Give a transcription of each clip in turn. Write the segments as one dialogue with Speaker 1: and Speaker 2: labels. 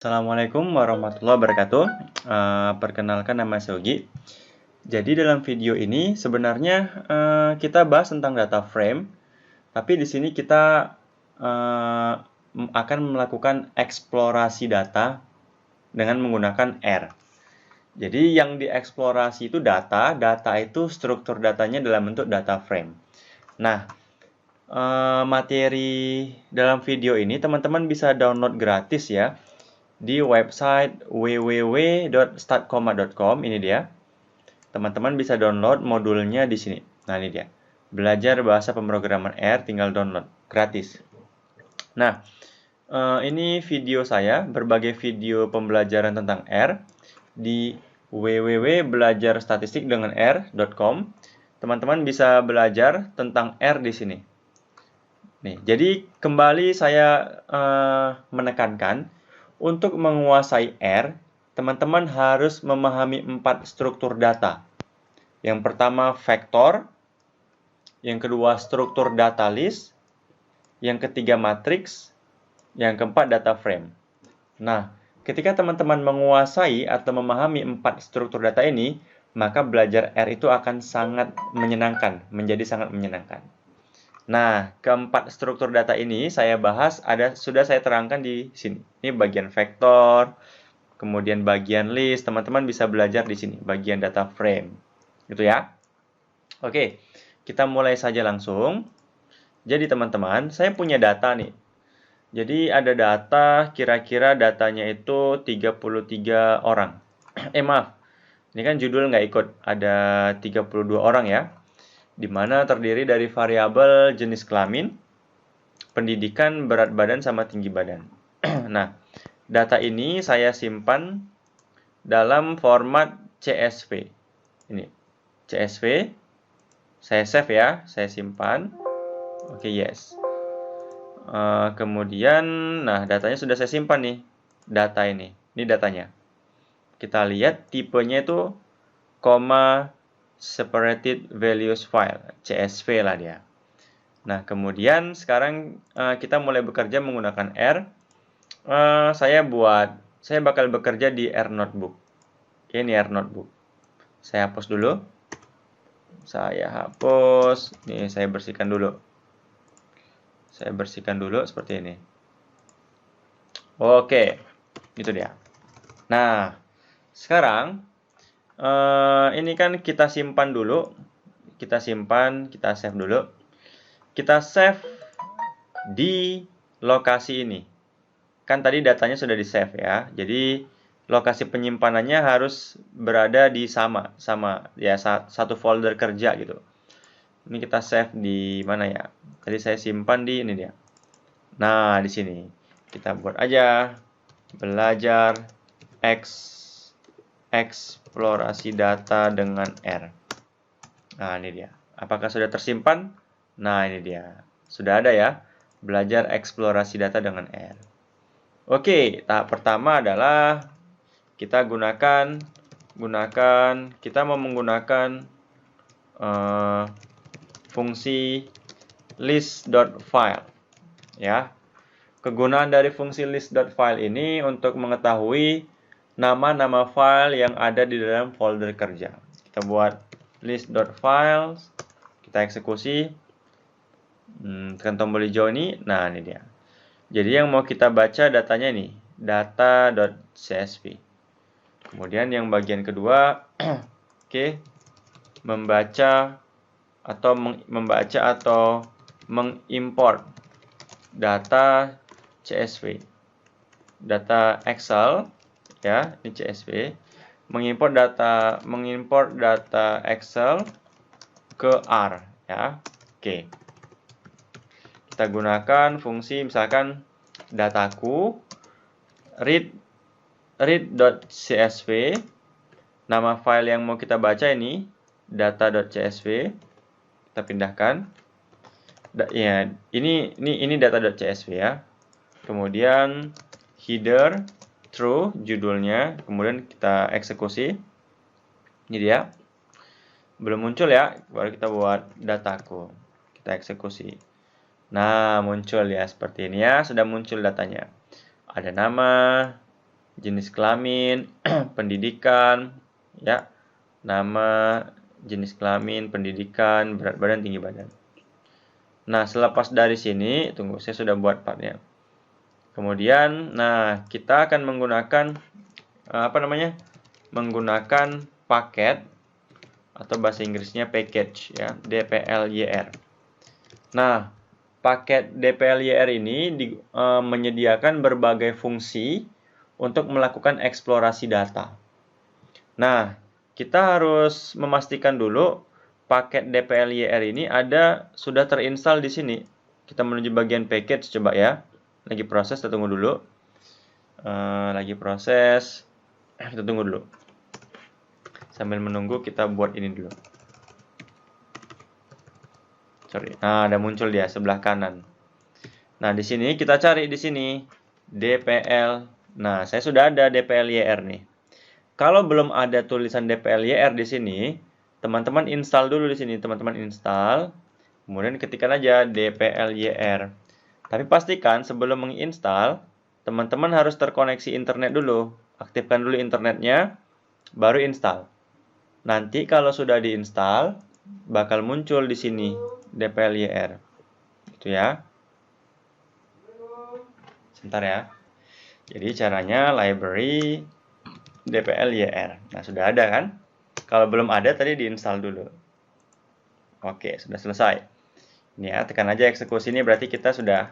Speaker 1: Assalamualaikum warahmatullahi wabarakatuh. Perkenalkan, nama saya Ugi. Jadi dalam video ini sebenarnya kita bahas tentang data frame, tapi di sini kita akan melakukan eksplorasi data dengan menggunakan R. Jadi yang dieksplorasi itu data itu struktur datanya dalam bentuk data frame. Nah, materi dalam video ini teman-teman bisa download gratis ya di website www.startcomma.com. Ini dia. Teman-teman bisa download modulnya di sini. Nah, ini dia. Belajar bahasa pemrograman R, tinggal download gratis. Nah, ini video saya, berbagai video pembelajaran tentang R di www.belajarstatistikdenganr.com. Teman-teman bisa belajar tentang R di sini. Nih, jadi kembali saya menekankan untuk menguasai R, teman-teman harus memahami 4 struktur data. Yang pertama vektor, yang kedua struktur data list, yang ketiga matriks, yang keempat data frame. Nah, ketika teman-teman menguasai atau memahami 4 struktur data ini, maka belajar R itu akan sangat menyenangkan, menjadi sangat menyenangkan. Nah, keempat struktur data ini saya bahas, sudah saya terangkan di sini. Ini bagian vektor, kemudian bagian list, teman-teman bisa belajar di sini, bagian data frame. Gitu ya. Oke, kita mulai saja langsung. Jadi teman-teman, saya punya data nih. Jadi ada data, kira-kira datanya itu 33 orang. Maaf, ini kan judul nggak ikut, ada 32 orang ya. Di mana terdiri dari variabel jenis kelamin, pendidikan, berat badan, sama tinggi badan. Nah, data ini saya simpan dalam format CSV. Ini, CSV. Saya save ya, saya simpan. Oke, yes. Kemudian, nah datanya sudah saya simpan nih. Data ini datanya. Kita lihat tipenya itu comma separated values file, CSV lah dia. Nah, kemudian sekarang kita mulai bekerja menggunakan R. Saya bakal bekerja di R Notebook. Ini R Notebook. Saya hapus dulu. Nih, saya bersihkan dulu. Saya bersihkan dulu seperti ini. Oke, itu dia. Nah, sekarang ini kan kita simpan dulu. Kita save dulu. Kita save di lokasi ini. Kan tadi datanya sudah di save ya. Jadi lokasi penyimpanannya harus berada di sama ya, satu folder kerja gitu. Ini kita save di mana ya? Tadi saya simpan di ini dia. Nah, di sini kita buat aja belajar eksplorasi data dengan R. Nah, ini dia. Apakah sudah tersimpan? Nah, ini dia. Sudah ada ya. Belajar eksplorasi data dengan R. Oke, tahap pertama adalah kita kita mau menggunakan fungsi list.file ya. Kegunaan dari fungsi list.file ini untuk mengetahui nama-nama file yang ada di dalam folder kerja. Kita buat list.files, kita eksekusi, tekan tombol hijau ini. Nah, ini dia. Jadi yang mau kita baca datanya nih, data.csv. Kemudian yang bagian kedua, oke, membaca atau mengimport data CSV, data Excel ya, ini CSV, mengimport data Excel ke R ya. Oke. Kita gunakan fungsi misalkan dataku read.csv, nama file yang mau kita baca ini data.csv, kita pindahkan. Ya, ini data.csv ya. Kemudian header true judulnya, kemudian kita eksekusi. Ini dia. Belum muncul ya, baru kita buat dataku. Kita eksekusi. Nah, muncul ya seperti ini ya, sudah muncul datanya. Ada nama, jenis kelamin, pendidikan, ya, nama, jenis kelamin, pendidikan, berat badan, tinggi badan. Nah, selepas dari sini, tunggu, saya sudah buat partnya. Kemudian, nah, kita akan menggunakan menggunakan paket atau bahasa Inggrisnya package, ya, dplyr. Nah, paket dplyr ini menyediakan berbagai fungsi untuk melakukan eksplorasi data. Nah, kita harus memastikan dulu paket dplyr ini sudah terinstall di sini. Kita menuju bagian package, coba ya. Lagi proses, kita tunggu dulu. Lagi proses, kita tunggu dulu. Sambil menunggu, kita buat ini dulu. Sorry. Nah, ada muncul dia sebelah kanan. Nah, di sini kita cari di sini dpl. Nah, saya sudah ada dplyr nih. Kalau belum ada tulisan dplyr di sini, teman-teman install dulu di sini. Teman-teman install, kemudian ketikkan aja dplyr. Tapi pastikan sebelum menginstal, teman-teman harus terkoneksi internet dulu. Aktifkan dulu internetnya, baru install. Nanti kalau sudah diinstal, bakal muncul di sini dplyr. Itu ya. Sebentar ya. Jadi caranya library dplyr. Nah, sudah ada kan? Kalau belum ada tadi diinstal dulu. Oke, sudah selesai. Ini ya, tekan aja eksekusi ini berarti kita sudah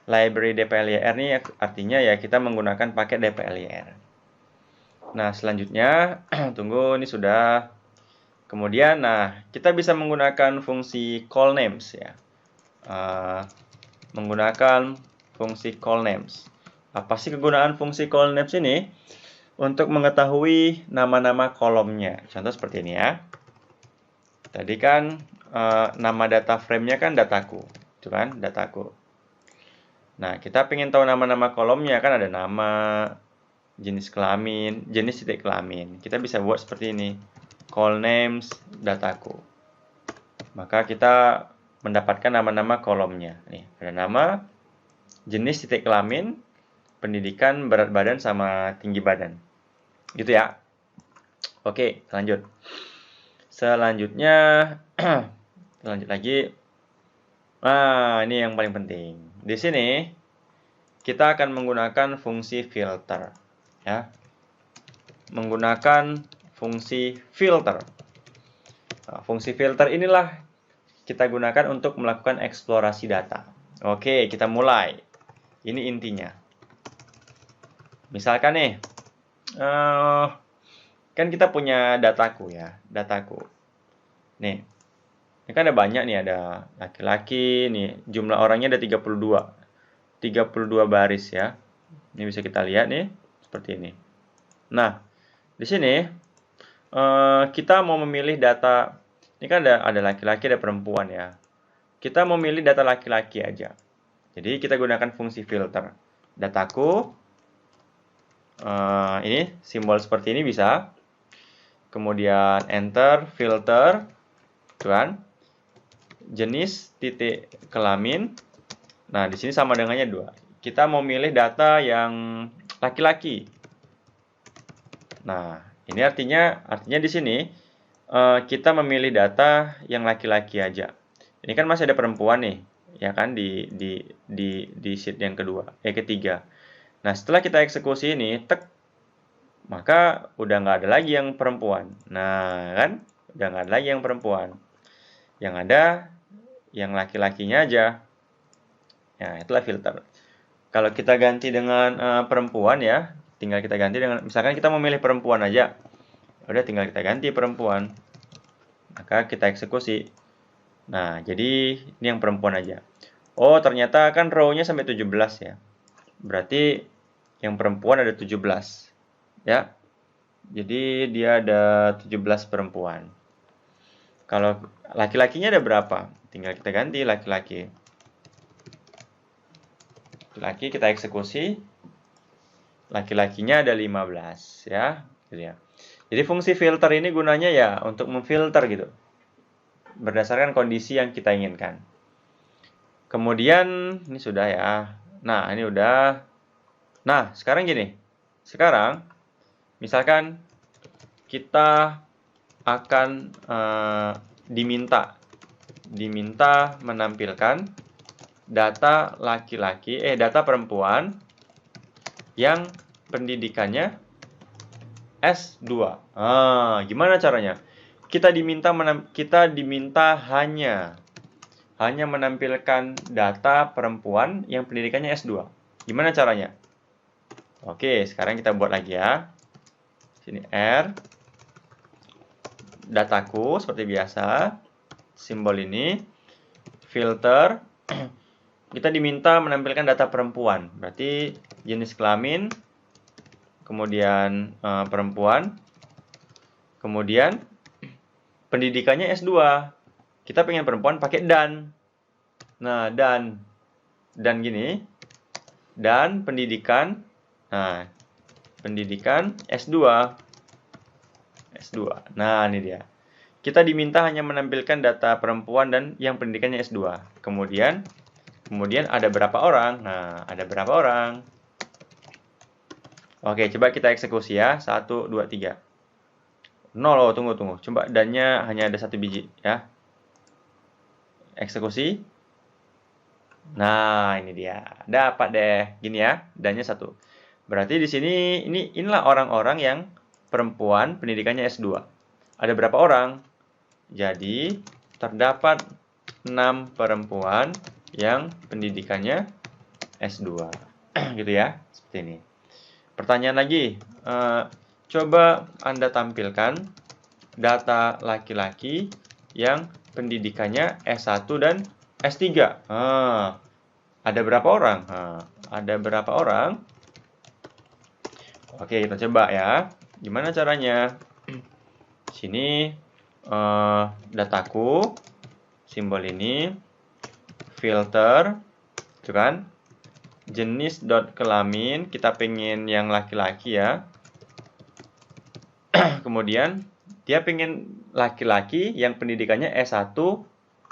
Speaker 1: library dplyr ini artinya ya kita menggunakan paket dplyr. Nah, selanjutnya tunggu ini sudah. Kemudian nah, kita bisa menggunakan fungsi call names ya. Menggunakan fungsi call names. Apa sih kegunaan fungsi call names ini? Untuk mengetahui nama-nama kolomnya. Contoh seperti ini ya. Tadi kan nama data frame-nya kan dataku. Itu kan dataku. Nah, kita ingin tahu nama-nama kolomnya, kan ada nama, jenis kelamin, jenis titik kelamin. Kita bisa buat seperti ini. Call names dataku. Maka kita mendapatkan nama-nama kolomnya. Nih, ada nama, jenis titik kelamin, pendidikan, berat badan, sama tinggi badan. Gitu ya. Oke, lanjut. Selanjutnya, lanjut lagi. Nah, ini yang paling penting. Di sini, kita akan menggunakan fungsi filter. Ya. Menggunakan fungsi filter. Nah, fungsi filter inilah kita gunakan untuk melakukan eksplorasi data. Oke, kita mulai. Ini intinya. Misalkan nih, kan kita punya dataku ya, dataku. Nih, ini kan ada banyak nih, ada laki-laki, nih jumlah orangnya ada 32. 32 baris ya. Ini bisa kita lihat nih, seperti ini. Nah, di sini kita mau memilih data, ini kan ada laki-laki, ada perempuan ya. Kita mau memilih data laki-laki aja. Jadi kita gunakan fungsi filter. Dataku, ini simbol seperti ini bisa. Kemudian enter, filter, kan? Jenis titik kelamin. Nah, di sini sama dengannya 2. Kita mau milih data yang laki-laki. Nah, ini artinya di sini kita memilih data yang laki-laki aja. Ini kan masih ada perempuan nih, ya kan di sheet yang ketiga. Nah, setelah kita eksekusi ini, tek, maka udah nggak ada lagi yang perempuan. Nah, kan udah nggak ada lagi yang perempuan. Yang ada yang laki-lakinya aja. Ya, itulah filter. Kalau kita ganti dengan perempuan ya, tinggal kita ganti dengan, misalkan kita memilih perempuan aja. Udah tinggal kita ganti perempuan. Maka kita eksekusi. Nah, jadi ini yang perempuan aja. Oh, ternyata kan row-nya sampai 17 ya. Berarti yang perempuan ada 17. Ya. Jadi dia ada 17 perempuan. Kalau laki-lakinya ada berapa? Tinggal kita ganti laki-laki. Laki kita eksekusi. Laki-lakinya ada 15 ya. Jadi fungsi filter ini gunanya ya untuk memfilter gitu. Berdasarkan kondisi yang kita inginkan. Kemudian ini sudah ya. Nah, ini udah. Nah, sekarang gini. Sekarang, misalkan kita akan diminta menampilkan data data perempuan yang pendidikannya S2. Gimana caranya? Kita diminta hanya menampilkan data perempuan yang pendidikannya S2. Gimana caranya? Oke, sekarang kita buat lagi ya. Sini R. Dataku seperti biasa. Simbol ini. Filter. Kita diminta menampilkan data perempuan. Berarti jenis kelamin. Kemudian perempuan. Kemudian pendidikannya S2. Kita pengen perempuan pakai dan. Nah, dan gini. Dan pendidikan. Nah, pendidikan S2. Nah, ini dia. Kita diminta hanya menampilkan data perempuan dan yang pendidikannya S2. Kemudian ada berapa orang? Nah, ada berapa orang? Oke, coba kita eksekusi ya. 1, 2, 3. 0, tunggu. Coba dannya hanya ada 1 biji ya. Eksekusi. Nah, ini dia. Dapat deh. Gini ya, dannya 1. Berarti di sini inilah orang-orang yang perempuan pendidikannya S2. Ada berapa orang? Jadi, terdapat 6 perempuan yang pendidikannya S2. Gitu ya, seperti ini. Pertanyaan lagi. Coba Anda tampilkan data laki-laki yang pendidikannya S1 dan S3. Ada berapa orang? Ada berapa orang? Oke, kita coba ya. Gimana caranya? Sini dataku, simbol ini, filter, itu kan? Jenis kelamin, kita pengen yang laki-laki ya. Kemudian dia pengen laki-laki yang pendidikannya S1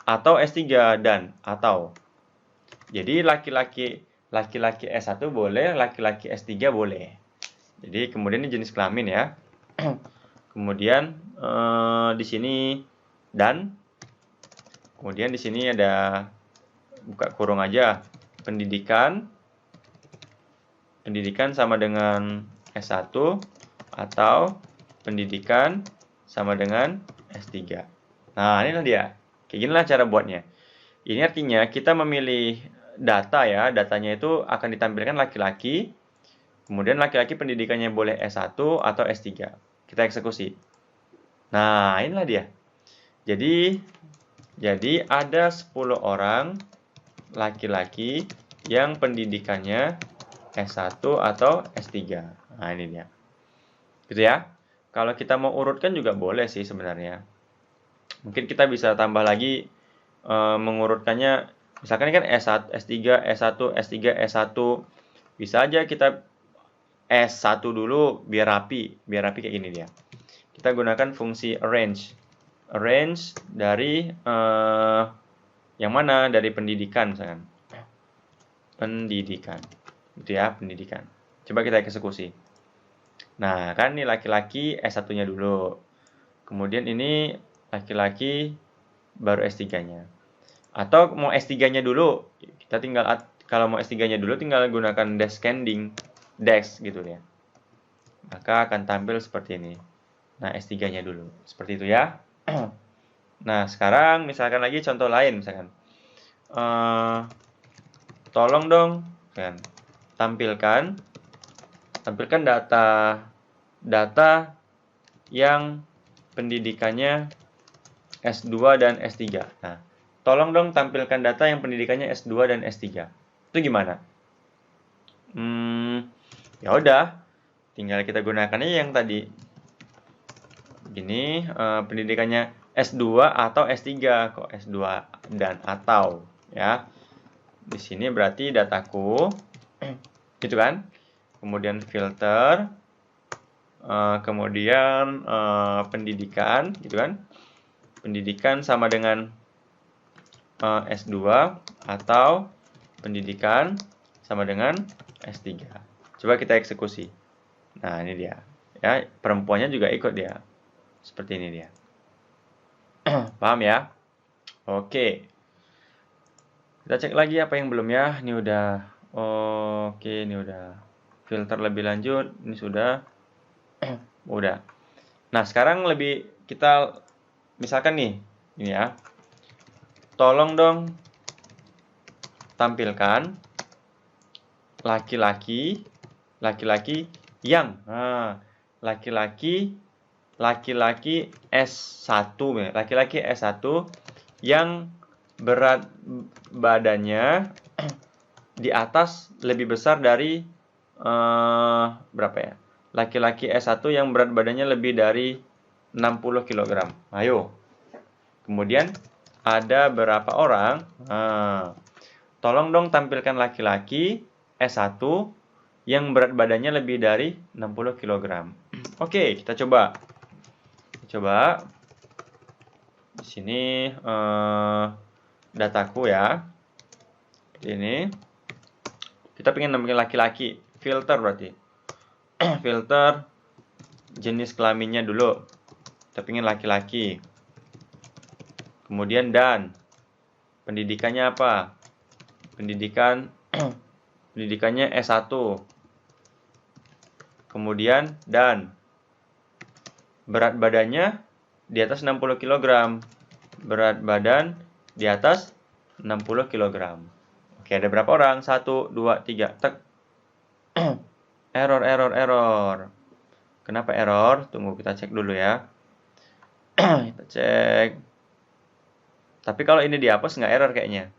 Speaker 1: atau S3 dan atau. Jadi laki-laki S1 boleh, laki-laki S3 boleh. Jadi kemudian ini jenis kelamin ya. Kemudian di sini dan kemudian di sini ada buka kurung aja, pendidikan sama dengan S1 atau pendidikan sama dengan S3. Nah, inilah dia. Kayak ginilah cara buatnya. Ini artinya kita memilih data ya, datanya itu akan ditampilkan laki-laki. Kemudian laki-laki pendidikannya boleh S1 atau S3. Kita eksekusi. Nah, inilah dia. Jadi ada 10 orang laki-laki yang pendidikannya S1 atau S3. Nah, ini dia. Gitu ya. Kalau kita mau urutkan juga boleh sih sebenarnya. Mungkin kita bisa tambah lagi mengurutkannya. Misalkan ini kan S1, S3, S1, S3, S1. Bisa aja kita S1 dulu biar rapi kayak gini dia. Kita gunakan fungsi arrange. Arrange dari yang mana? Dari pendidikan misalkan. Pendidikan. Gitu ya, pendidikan. Coba kita eksekusi. Nah, kan ini laki-laki S1-nya dulu. Kemudian ini laki-laki baru S3-nya. Atau mau S3-nya dulu, kita tinggal kalau mau S3-nya dulu tinggal gunakan descending gitu ya. Maka akan tampil seperti ini. Nah, S3-nya dulu. Seperti itu ya. Nah, sekarang misalkan lagi contoh lain misalkan. Tolong dong kan tampilkan data yang pendidikannya S2 dan S3. Nah, tolong dong tampilkan data yang pendidikannya S2 dan S3. Itu gimana? Ya udah, tinggal kita gunakannya yang tadi. Gini, pendidikannya S2 atau S3 kok S2 dan atau ya. Di sini berarti dataku gitu kan? Kemudian filter, kemudian pendidikan, gitu kan? Pendidikan sama dengan S2 atau pendidikan sama dengan S3. Coba kita eksekusi. Nah, ini dia. Ya, perempuannya juga ikut dia. Seperti ini dia. Paham ya? Oke. Kita cek lagi apa yang belum ya. Ini udah. Oke, ini udah. Filter lebih lanjut. Ini sudah. Udah. Nah, sekarang lebih kita misalkan nih. Ini ya. Tolong dong tampilkan laki-laki yang laki-laki S1 laki-laki S1 yang berat badannya di atas lebih besar dari berapa ya? Laki-laki S1 yang berat badannya lebih dari 60 kg. Ayo. Kemudian ada berapa orang? Tolong dong tampilkan laki-laki S1 yang berat badannya lebih dari 60 kg. Oke, kita coba. Coba. Di sini dataku ya. Ini. Kita pengen nampilkan laki-laki. Filter berarti. Filter jenis kelaminnya dulu. Kita pengen laki-laki. Kemudian dan. Pendidikannya apa? Pendidikannya S1. Kemudian dan berat badannya di atas 60 kg. Berat badan di atas 60 kg. Oke, ada berapa orang? 1, 2, 3. Tek. Error. Kenapa error? Tunggu kita cek dulu ya. Kita cek. Tapi kalau ini dihapus nggak error kayaknya.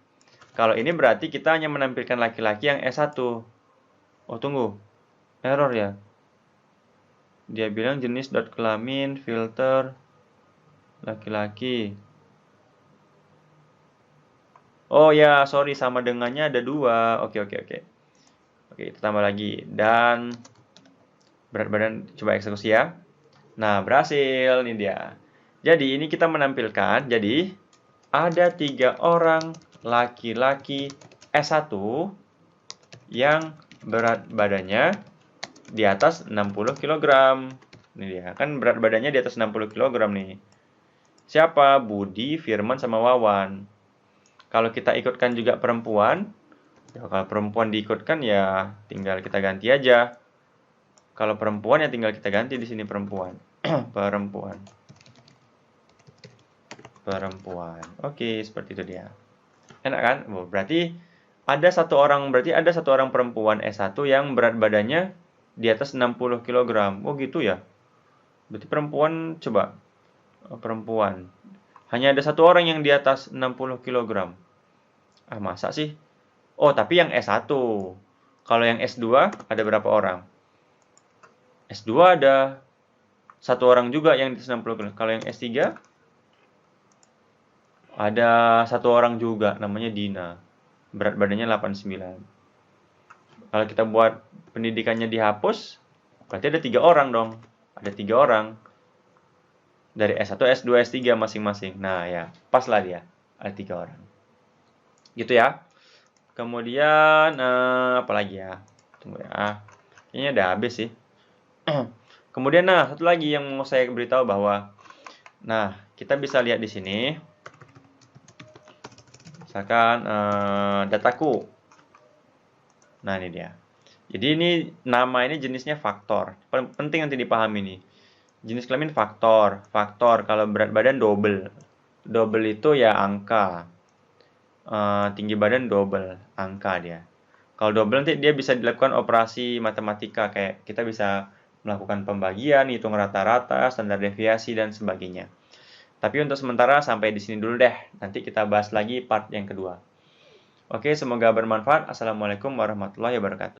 Speaker 1: Kalau ini berarti kita hanya menampilkan laki-laki yang S1. Oh, tunggu. Error ya. Dia bilang jenis kelamin, filter, laki-laki. Oh ya, sorry, sama dengannya ada 2. Oke. Oke, kita tambah lagi. Dan berat badan, coba eksekusi ya. Nah, berhasil. Ini dia. Jadi, ini kita menampilkan. Jadi, ada 3 orang laki-laki S1 yang berat badannya di atas 60 kg. Ini dia, kan berat badannya di atas 60 kg nih. Siapa? Budi, Firman, sama Wawan. Kalau kita ikutkan juga perempuan, ya kalau perempuan diikutkan ya tinggal kita ganti aja. Kalau perempuan ya tinggal kita ganti di sini perempuan. Perempuan. Oke, seperti itu dia. Enak kan? Berarti ada satu orang perempuan S1 yang berat badannya di atas 60 kg. Oh gitu ya. Berarti perempuan, coba. Perempuan. Hanya ada satu orang yang di atas 60 kg. Masa sih? Oh, tapi yang S1. Kalau yang S2 ada berapa orang? S2 ada satu orang juga yang di atas 60 kg. Kalau yang S3 ada satu orang juga, namanya Dina. Berat badannya 89. Kalau kita buat pendidikannya dihapus, berarti ada 3 orang dong. Ada 3 orang. Dari S1, S2, S3 masing-masing. Nah ya, pas lah dia. Ada 3 orang. Gitu ya. Kemudian, apa lagi ya? Tunggu ya. Ini udah habis sih. Kemudian, satu lagi yang mau saya beritahu bahwa, kita bisa lihat di sini. Misalkan, dataku. Nah, ini dia. Jadi ini nama ini jenisnya faktor. Penting nanti dipahami nih. Jenis kelamin faktor. Faktor kalau berat badan double. Double itu ya angka. Tinggi badan double, angka dia. Kalau double nanti dia bisa dilakukan operasi matematika, kayak kita bisa melakukan pembagian, hitung rata-rata, standar deviasi, dan sebagainya. Tapi untuk sementara sampai di sini dulu deh. Nanti kita bahas lagi part yang kedua. Oke, semoga bermanfaat. Assalamualaikum warahmatullahi wabarakatuh.